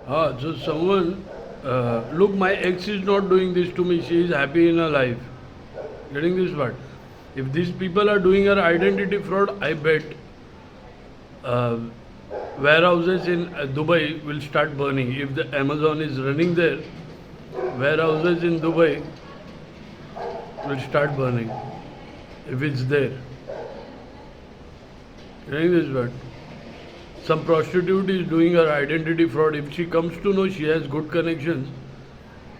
So someone, look, my ex is not doing this to me. She is happy in her life. Getting this part? If these people are doing her identity fraud, I bet uh, warehouses in Dubai will start burning. If the Amazon is running there, warehouses in Dubai will start burning. If it's there. Getting this part? Some prostitute is doing her identity fraud. If she comes to know she has good connections,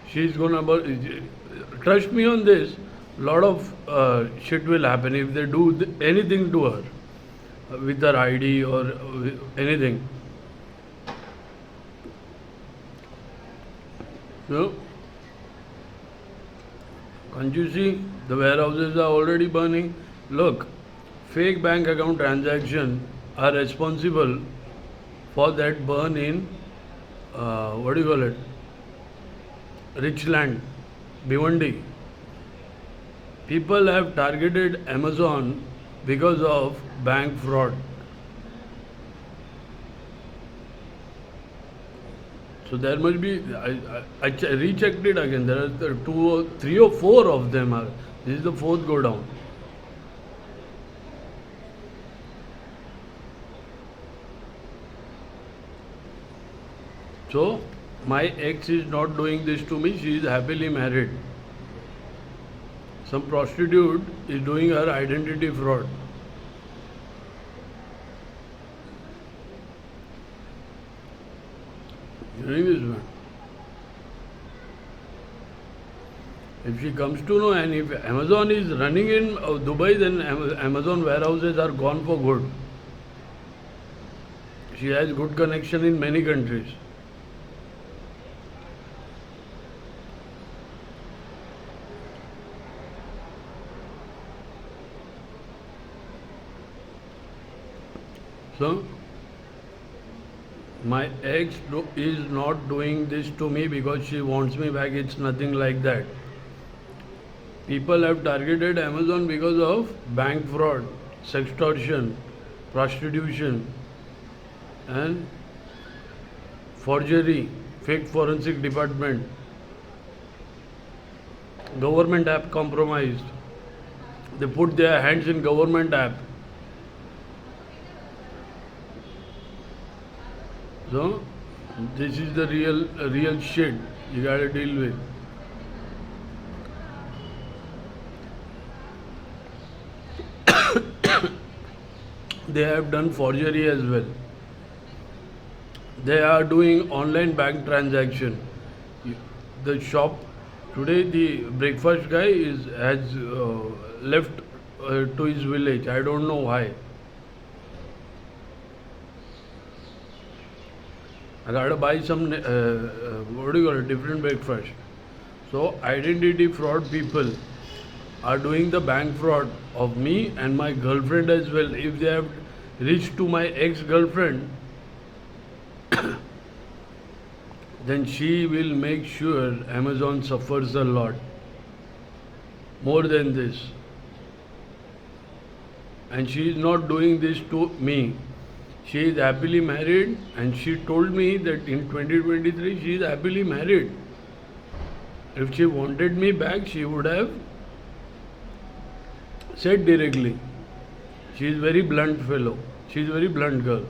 she's gonna trust me on this. Lot of shit will happen if they do anything to her with her ID or anything. No, can't you see the warehouses are already burning? Look, fake bank account transaction are responsible for that burn in what do you call it? Richland, Bhiwandi. People have targeted Amazon because of bank fraud. So there must be. I rechecked it again. There are two, three or four of them. Are this is the fourth go down. So my ex is not doing this to me. She is happily married. Some prostitute is doing her identity fraud. You know this one. If she comes to know, and if Amazon is running in Dubai, then Amazon warehouses are gone for good. She has good connection in many countries. So my ex is not doing this to me because she wants me back. It's nothing like that. People have targeted Amazon because of bank fraud, sextortion, prostitution, and forgery, fake forensic department, government app compromised. They put their hands in government app. So this is the real shit you gotta deal with. They have done forgery as well. They are doing online bank transaction. The shop today, the breakfast guy has left to his village. I don't know why. I gotta buy some what do you call it? Different breakfast. So identity fraud people are doing the bank fraud of me and my girlfriend as well. If they have reached to my ex-girlfriend, then she will make sure Amazon suffers a lot. More than this. And she is not doing this to me. She is happily married, and she told me that in 2023 she is happily married. If she wanted me back, she would have said directly. She is very blunt fellow. She is very blunt girl.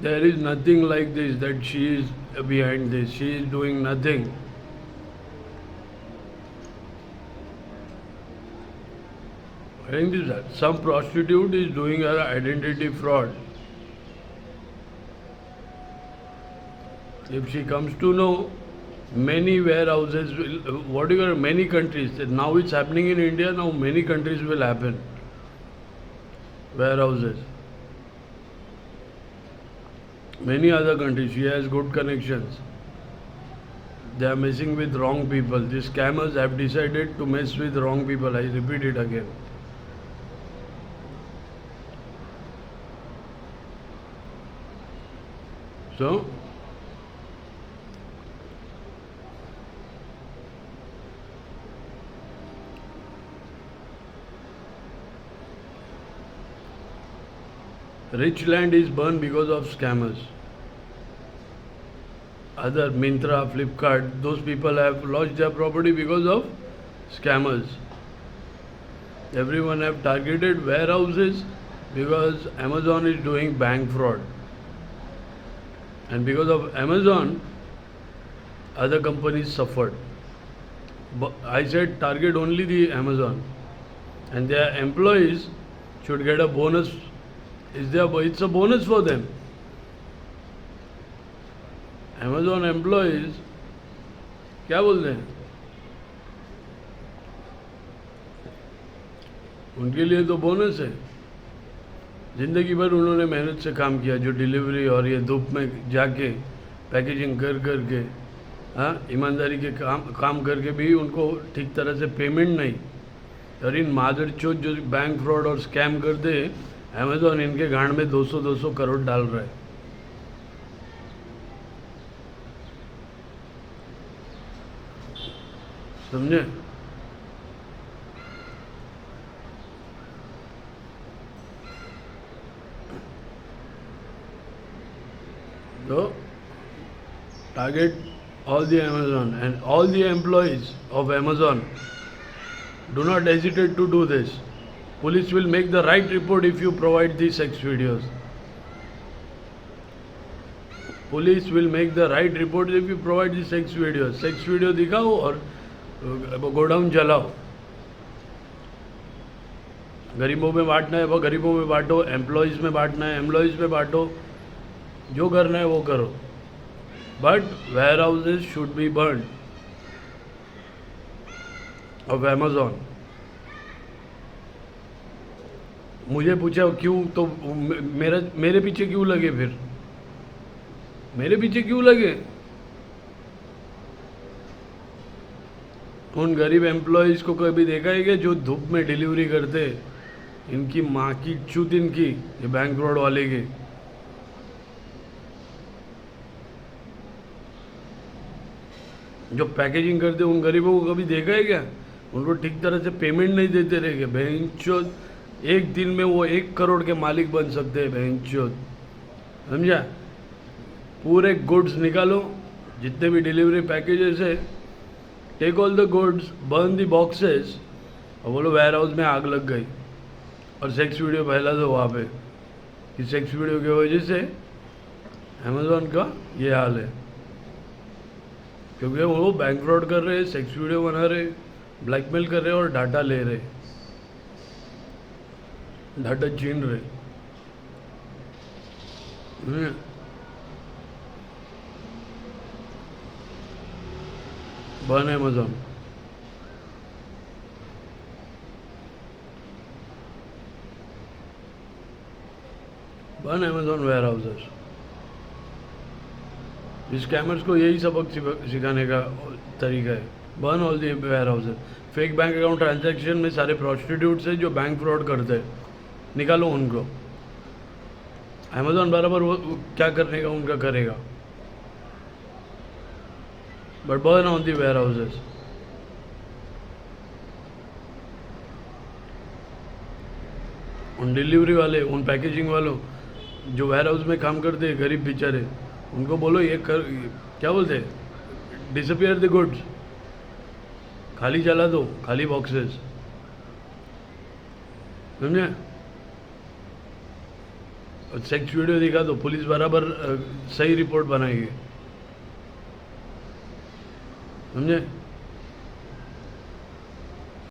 There is nothing like this that she is behind this. She is doing nothing. I think this some prostitute is doing her identity fraud. If she comes to know, many warehouses will, whatever, many countries, now it's happening in India, now many countries will happen. Warehouses. Many other countries, she has good connections. They are messing with wrong people. These scammers have decided to mess with wrong people. I repeat it again. So, Rich land is burned because of scammers. Other Myntra, Flipkart, those people have lost their property because of scammers. Everyone have targeted warehouses because Amazon is doing bank fraud. And because of Amazon, other companies suffered. But I said target only the Amazon, and their employees should get a bonus. It's a bonus for them. Amazon employees क्या बोलते हैं, उनके लिए तो bonus है. ज़िंदगी भर उन्होंने मेहनत से काम किया, जो डिलीवरी और ये धूप में जाके पैकेजिंग कर के, हाँ, ईमानदारी के काम करके भी उनको ठीक तरह से पेमेंट नहीं. और इन मादरचोद जो बैंक फ्रॉड और स्कैम करते, अमेज़ॉन इनके गांड में 200 करोड़ डाल रहा है. समझे? So target all the Amazon and all the employees of Amazon. Do not hesitate to do this. Police will make the right report if you provide the sex videos. Police will make the right report if you provide the sex videos. Sex video दिखाओ और godown जलाओ. गरीबों में बांटना है वो गरीबों में बांटो, एम्प्लॉयज़ में बांटना है एम्प्लॉयज़ में बांटो, जो करना है वो करो. But warehouses should be burn off Amazon. मुझे पूछा क्यों, तो मेरे पीछे क्यों लगे, फिर मेरे पीछे क्यों लगे? उन गरीब एम्प्लॉयज़ को कभी देखा है क्या जो धूप में डिलीवरी करते? इनकी माँ की चूत इनकी, ये बैंक फ्रॉड वाले के. जो पैकेजिंग करते उन गरीबों को कभी देखा है क्या? उनको ठीक तरह से पेमेंट नहीं देते रहे क्या? बहनचोद, एक दिन में वो 1 करोड़ के मालिक बन सकते हैं. बहनचोद, समझा? पूरे गुड्स निकालो, जितने भी डिलीवरी पैकेजेस है, take all the goods, burn the boxes, और बोलो वेयर हाउस में आग लग गई, और सेक्स वीडियो फैला दो वहाँ पे कि सेक्स वीडियो की वजह से अमेज़ॉन का ये हाल है. क्योंकि वो बैंक फ्रॉड कर रहे हैं, सेक्स वीडियो बना रहे, ब्लैकमेल कर रहे और डाटा ले रहे, डाटा छीन रहे. Burn Amazon. Burn Amazon warehouses. Scammers को यही सबक सिखाने का तरीका है. Burn all the warehouses. Fake bank account transaction में सारे प्रोस्टिट्यूट्स हैं जो बैंक फ्रॉड करते हैं, निकालो उनको. Amazon बराबर वो क्या करने का उनका करेगा, but burn on the warehouses. उन डिलीवरी वाले, उन पैकेजिंग वालों जो वेयर हाउस में काम करते हैं, गरीब बेचारे, उनको बोलो ये कर, क्या बोलते हैं, डिसअपियर द गुड्स, खाली चला दो, खाली बॉक्सेस. समझे? सेक्स वीडियो दिखा दो, पुलिस बराबर सही रिपोर्ट बनाएगी. समझे?